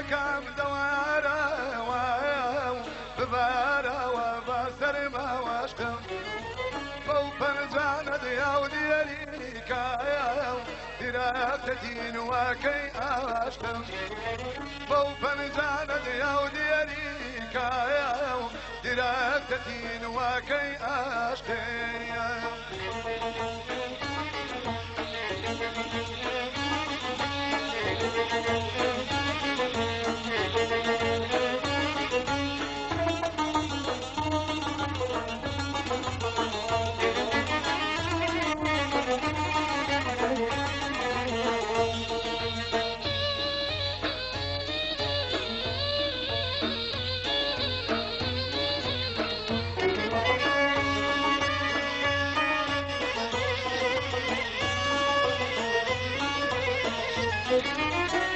كم دواره بباره وبسر ما واشكم بو فرجانة دياو ديالي كايا درابتين وكي اشكم بو فرجانة دياو ديالي كايا درابتين وكي اشكم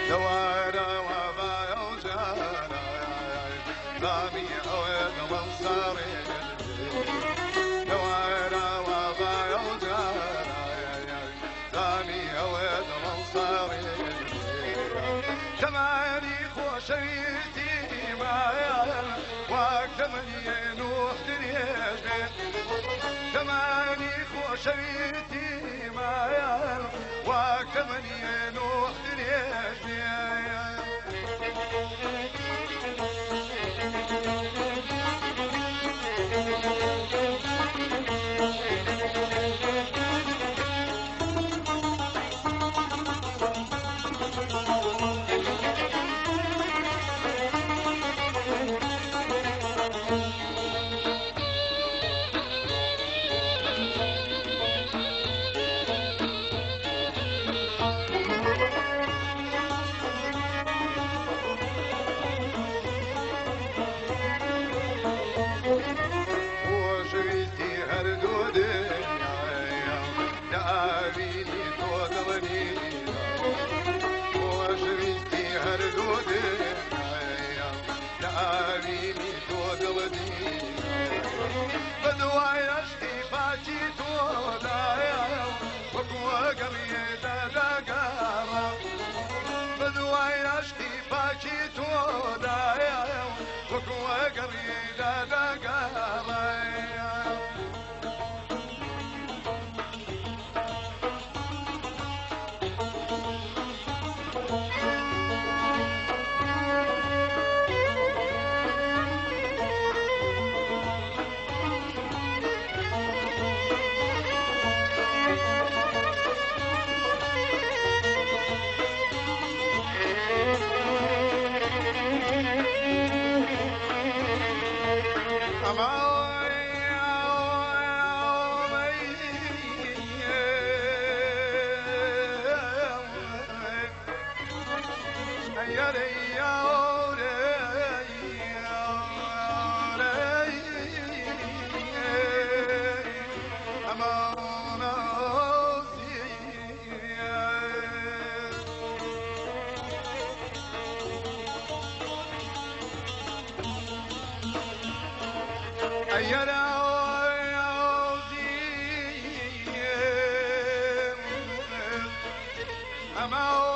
دوارة وبايا وجارة ضامي أويد منصاري دوارة وبايا وجارة ضامي أويد منصاري تماني خوشيتي معايا وقت من ينوح دريجي تماني خوشيتي معايا وقت من ينوح دريجي I'm out.